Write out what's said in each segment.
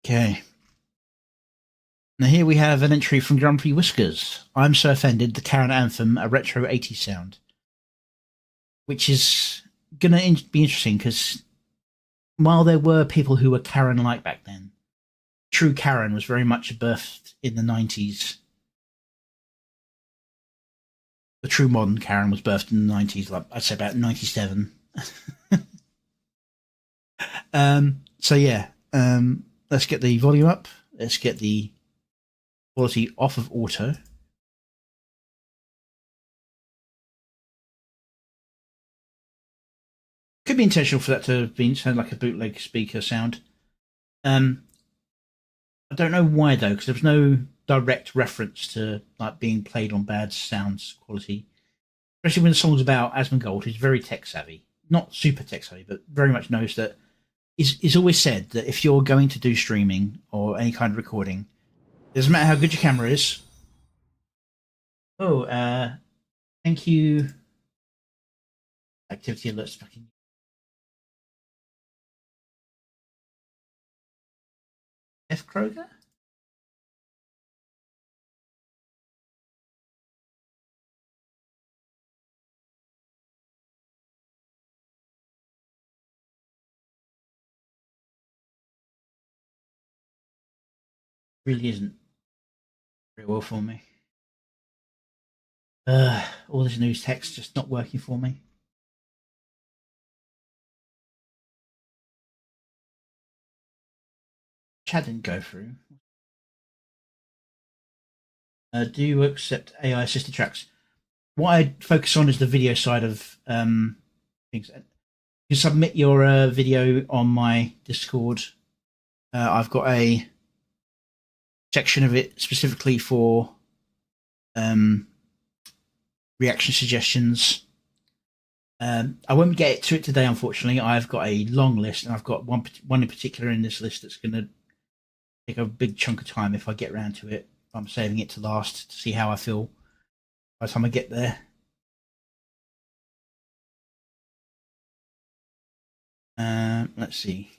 Okay. Now here we have an entry from Grumpy Whiskers. I'm so offended, the Karen anthem, a retro 80s sound. Which is going to be interesting because while there were people who were Karen-like back then, true Karen was very much birthed in the 90s. The true modern Karen was birthed in the 90s, like I'd say about 97. So yeah, let's get the volume up. Let's get the quality off of auto. Could be intentional for that to have been sound like a bootleg speaker sound. I don't know why though, because there was no direct reference to like being played on bad sounds quality, especially when the song's about Asmongold, who's very tech savvy, not super tech savvy, but very much knows that. It's always said that if you're going to do streaming or any kind of recording, it doesn't matter how good your camera is. Oh, thank you. Activity alerts fucking. F. Kroger? Really isn't very well for me. All this news text just not working for me. Chat didn't go through. Do you accept AI assisted tracks? What I focus on is the video side of things. You submit your video on my Discord. I've got a section of it specifically for reaction suggestions. I won't get to it today, unfortunately. I've got a long list, and I've got one in particular in this list that's going to take a big chunk of time if I get around to it. I'm saving it to last to see how I feel by the time I get there. Let's see.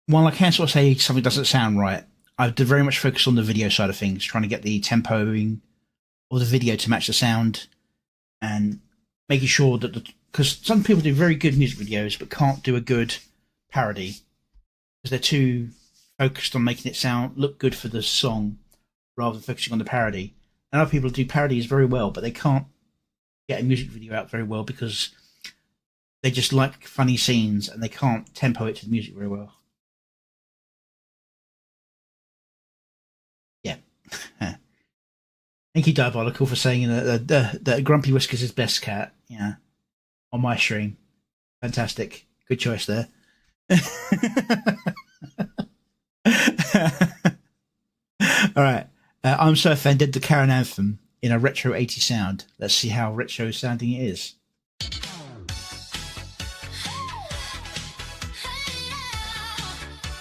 While I can sort of say something doesn't sound right, I very much focus on the video side of things, trying to get the tempoing of the video to match the sound and making sure that because some people do very good music videos but can't do a good parody because they're too focused on making it look good for the song rather than focusing on the parody. And other people do parodies very well, but they can't get a music video out very well because they just like funny scenes and they can't tempo it to the music very well. Yeah. Thank you, Diabolical, for saying that Grumpy Whiskers is best cat. Yeah. On my stream. Fantastic. Good choice there. All right. I'm so offended, the Karen anthem in a retro 80s sound. Let's see how retro sounding it is.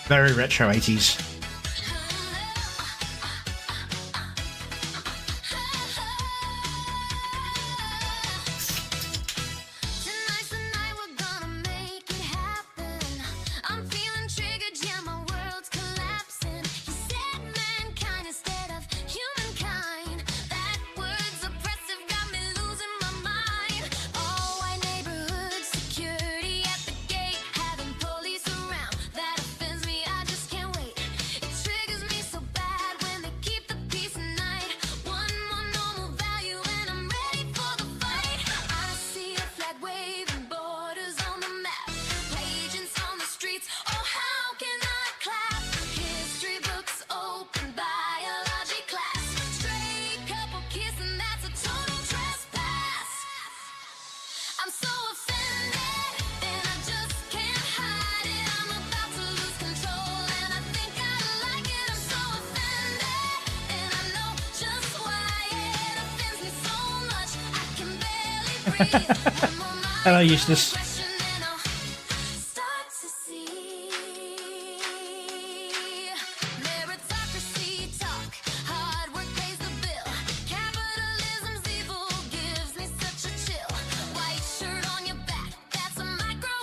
Very retro 80s. Hello, Eustace. Capitalism's evil gives me such a chill. White shirt on your back, that's a micro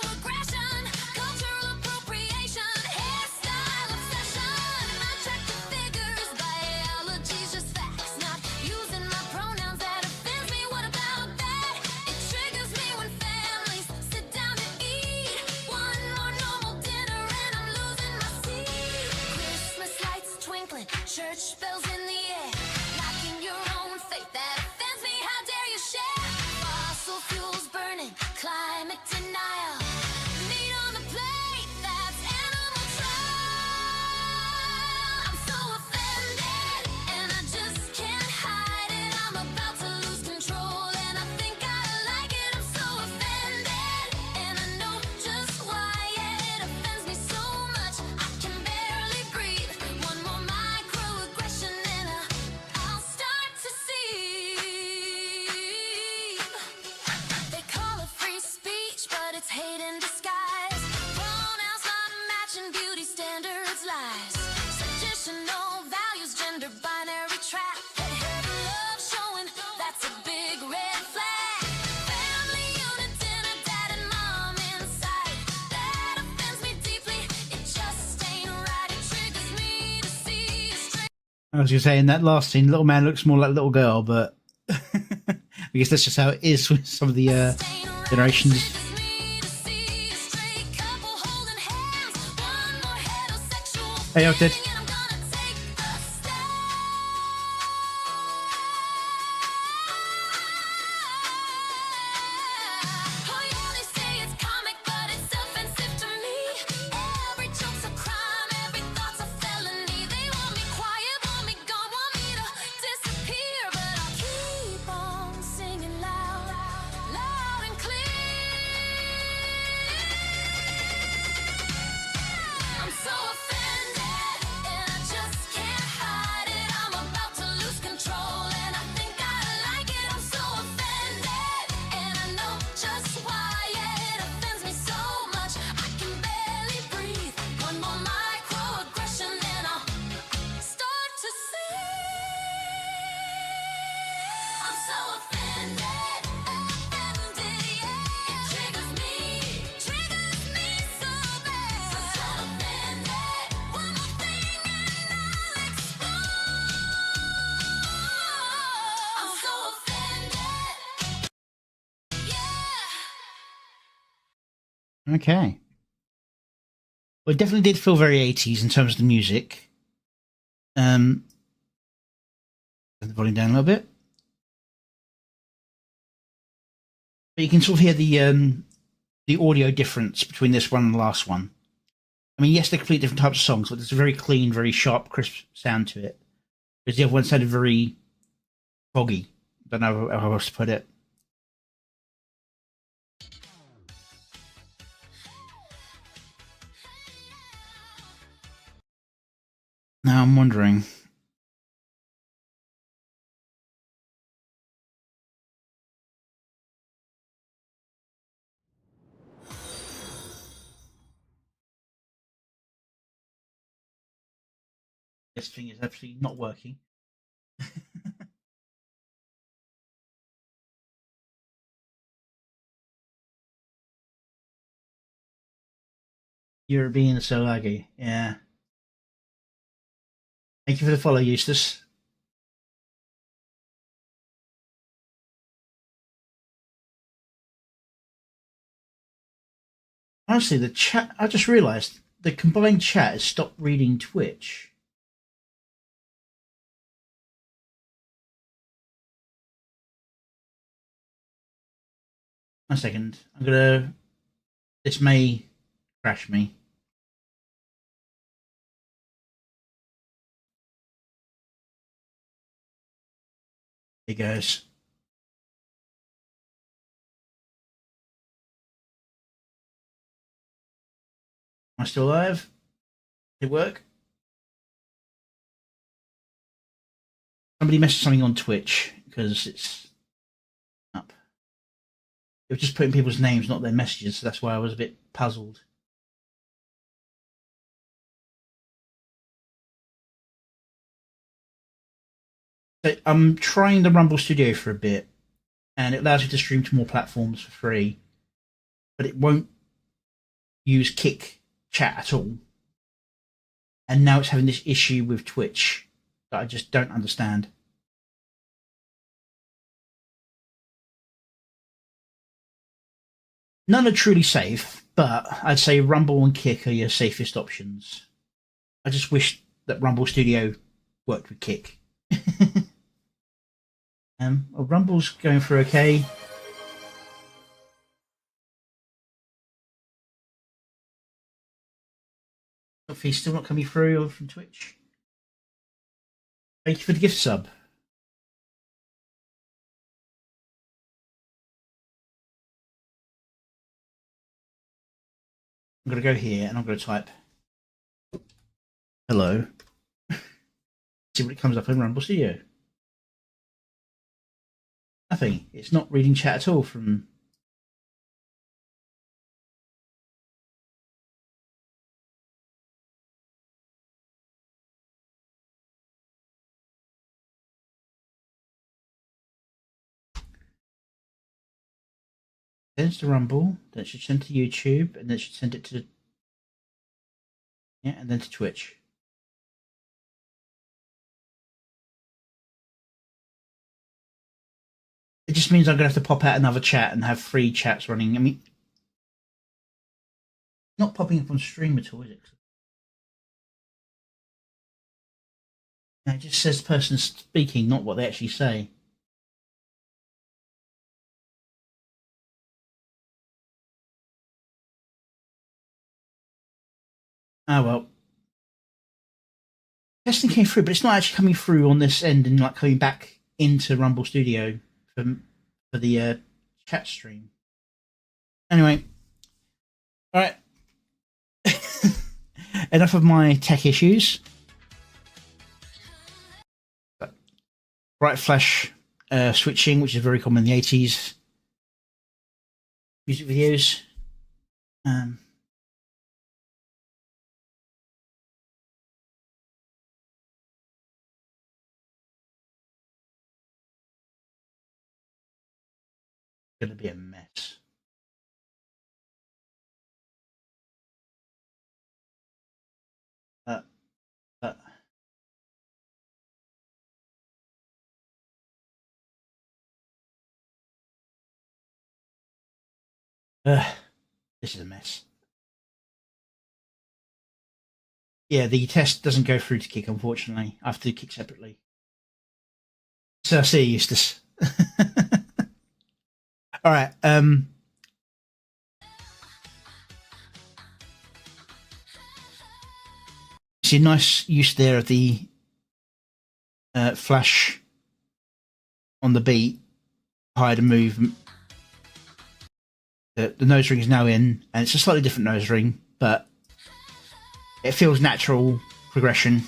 I was going to say, in that last scene, little man looks more like little girl, but I guess that's just how it is with some of the generations. Hey, I did. Okay. Well, it definitely did feel very 80s in terms of the music. Turn the volume down a little bit. But you can sort of hear the audio difference between this one and the last one. I mean, yes, they're completely different types of songs, but there's a very clean, very sharp, crisp sound to it. Whereas the other one sounded very foggy. Don't know how else to put it. Now I'm wondering. This thing is absolutely not working. You're being so laggy. Yeah. Thank you for the follow, Eustace. Honestly, the chat, I just realised the combined chat has stopped reading Twitch. One second. This may crash me. Here goes. Am I still alive? Did it work? Somebody messaged something on Twitch because it's up. It was just putting people's names, not their messages, so that's why I was a bit puzzled. So I'm trying the Rumble Studio for a bit, and it allows you to stream to more platforms for free, but it won't use Kick chat at all. And now it's having this issue with Twitch that I just don't understand. None are truly safe, but I'd say Rumble and Kick are your safest options. I just wish that Rumble Studio worked with Kick. Well, Rumble's going for okay. If he's still not coming through from Twitch. Thank you for the gift sub. I'm going to go here and I'm going to type hello. See what it comes up in Rumble Studio. Nothing. It's not reading chat at all from. Sends to Rumble, then it should send to YouTube, and then it should send it to. Yeah, and then to Twitch. just means I'm going to have to pop out another chat and have 3 chats running. I mean, not popping up on stream at all, is it? No, it just says the person speaking, not what they actually say. Oh well. Testing came through, but it's not actually coming through on this end and like coming back into Rumble Studio for the chat stream. Anyway, all right. Enough of my tech issues. Bright flash switching, which is very common in the 80s music videos. Going to be a mess. This is a mess. Yeah, the test doesn't go through to Kick, unfortunately. I have to Kick separately. So I see you, Eustace. All right. See, nice use there of the flash on the beat, hide and move. The nose ring is now in, and it's a slightly different nose ring, but it feels natural progression.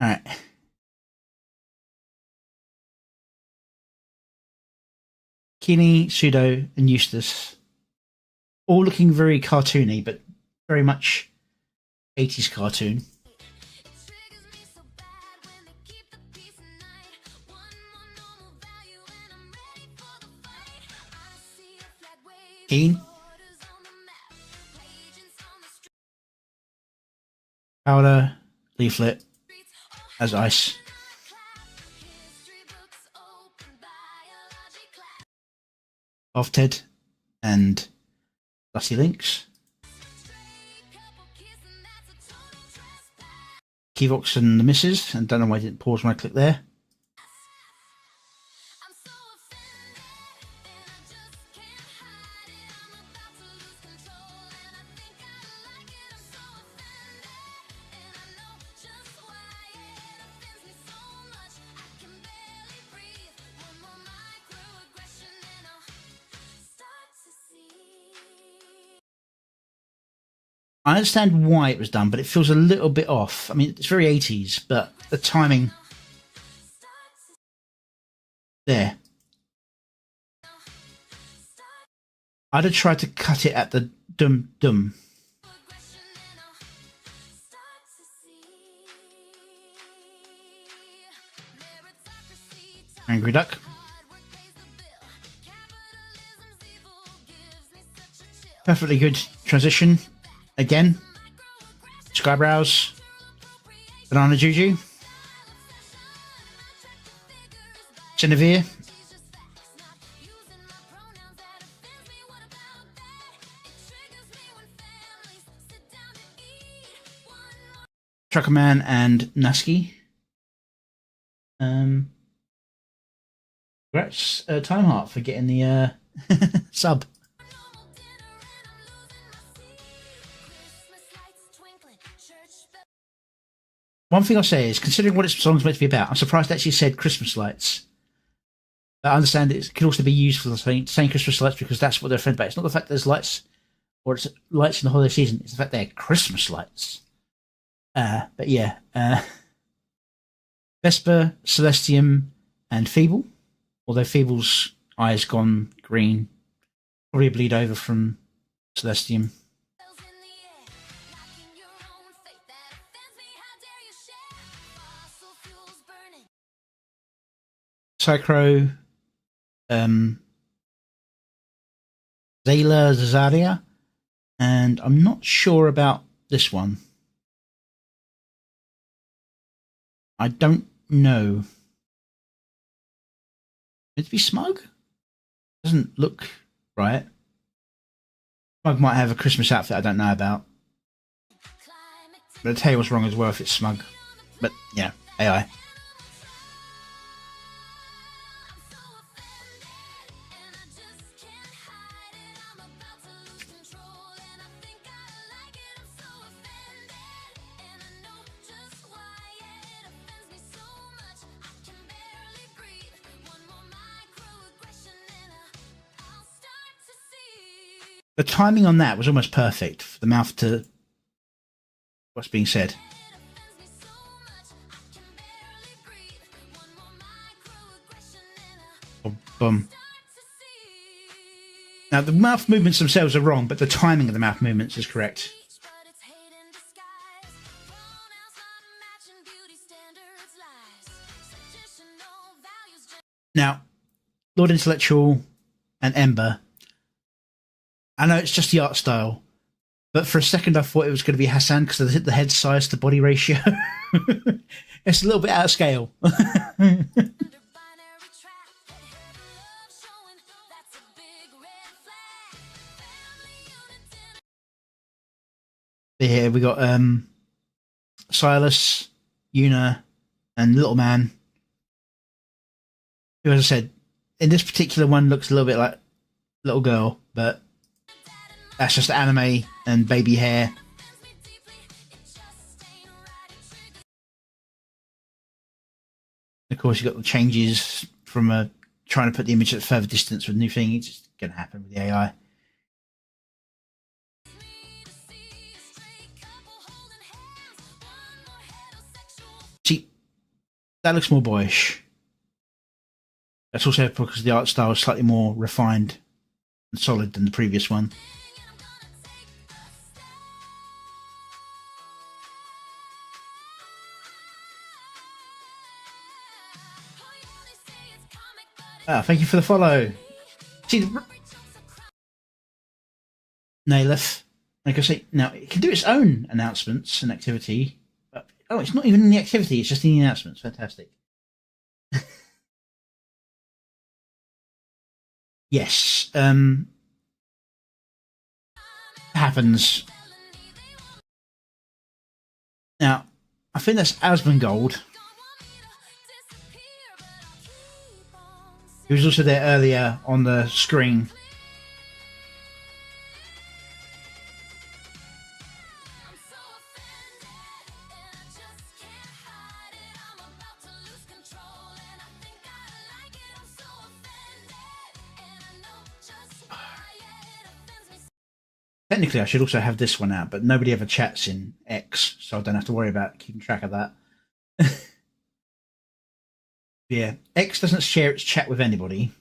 All right. Keeney, Pseudo, and Eustace, all looking very cartoony, but very much 80s cartoon. Keen. Powder, Leaflet, as ice. Ted and Dusty Links. Keyvox and the Misses, and don't know why I didn't pause when I clicked there. I understand why it was done, but it feels a little bit off. I mean, it's very 80s, but the timing there. I'd have tried to cut it at the dum. Angry Duck. Perfectly good transition. Again, Skybrows, Banana Juju, Genevieve, Truckerman, and Nasky. Congrats, Time Heart, for getting the sub. One thing I'll say is, considering what this song's meant to be about, I'm surprised it actually said Christmas lights. But I understand it could also be used for saying Christmas lights because that's what they're offended about. It's not the fact there's lights, or it's lights in the holiday season. It's the fact they're Christmas lights. But yeah, Vesper, Celestium, and Feeble. Although Feeble's eyes gone green, probably a bleed over from Celestium. Psychro, Zayla Zazaria, and I'm not sure about this one. I don't know. Meant to be Smug? Doesn't look right. Smug might have a Christmas outfit I don't know about. But I'll tell you what's wrong as well if it's Smug. But yeah, AI. The timing on that was almost perfect for the mouth to what's being said. Boom. Now the mouth movements themselves are wrong, but the timing of the mouth movements is correct. Now, Lord Intellectual and Ember, I know it's just the art style, but for a second I thought it was going to be Hassan because of the head size to body ratio. It's a little bit out of scale. Here we got Silas, Una, and Little Man, who, as I said, in this particular one looks a little bit like Little Girl, but that's just anime and baby hair. Of course, you got the changes from trying to put the image at further distance with new thing. It's just going to happen with the AI. See, that looks more boyish. That's also because the art style is slightly more refined and solid than the previous one. Thank you for the follow. See, Naileth, like I say, now it can do its own announcements and activity. But, oh, it's not even in the activity, it's just in the announcements. Fantastic. Yes. Happens. Now, I think that's Asmongold. He was also there earlier on the screen. Technically, I should also have this one out, but nobody ever chats in X, so I don't have to worry about keeping track of that. Yeah, X doesn't share its chat with anybody.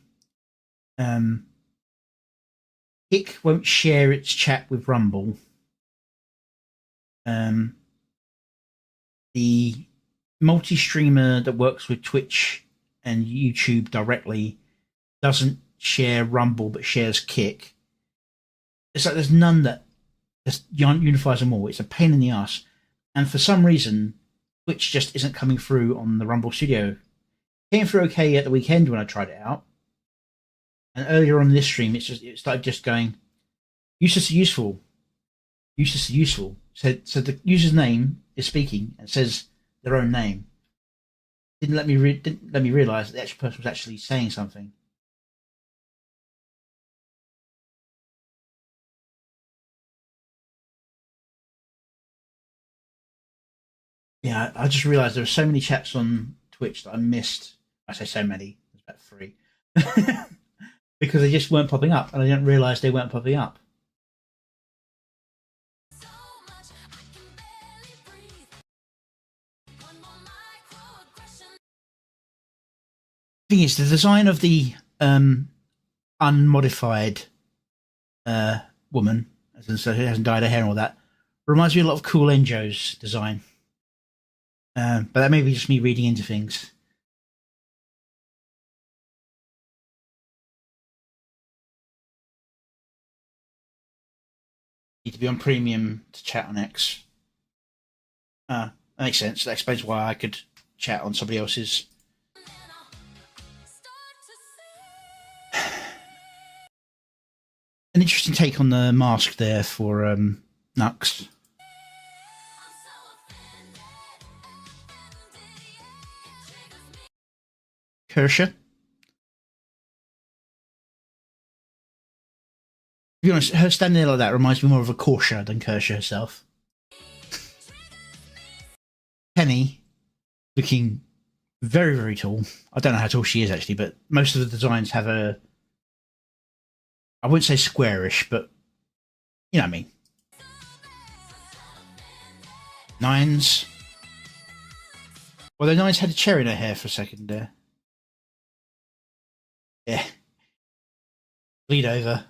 Hick won't share its chat with Rumble. The multi-streamer that works with Twitch and YouTube directly doesn't share Rumble but shares Kick. It's like there's none that just unifies them all. It's a pain in the ass. And for some reason, Twitch just isn't coming through on the Rumble Studio. Came through okay at the weekend when I tried it out. And earlier on this stream, it started just going, useless to useful. Useless to useful. So the user's name is speaking and says their own name. Didn't let me realise that the actual person was actually saying something. Yeah, I just realised there were so many chats on Twitch that I missed. I say so many, there's about 3. Because they just weren't popping up, and I didn't realise they weren't popping up. The thing is, the design of the unmodified woman, so who hasn't dyed her hair and all that, reminds me a lot of Cool Enjo's design. But that may be just me reading into things. Need to be on premium to chat on X. That makes sense. That explains why I could chat on somebody else's. An interesting take on the mask there for Nux. Kersha. To be honest, her standing there like that reminds me more of a Korsha than Kersha herself. Penny, looking very, very tall. I don't know how tall she is actually, but most of the designs have a, I wouldn't say squarish, but you know what I mean. Nines. Well, the Nines had a cherry in her hair for a second there. Yeah. Bleed over.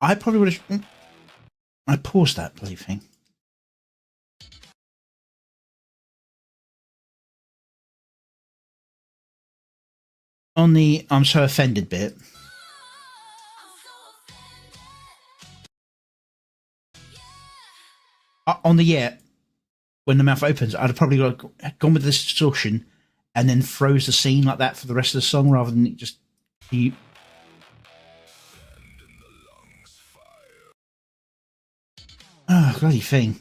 I probably would have. I paused that bloody thing. On the I'm so offended bit. On the when the mouth opens, I'd have probably gone with this distortion and then froze the scene like that for the rest of the song rather than just you. Oh, bloody thing.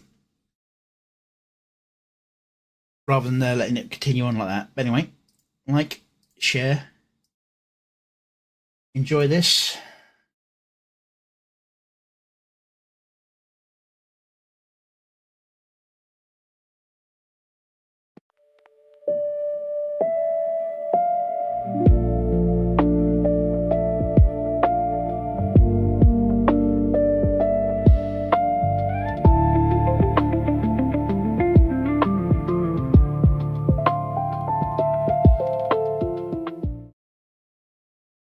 Rather than letting it continue on like that. But anyway, like, share, enjoy this.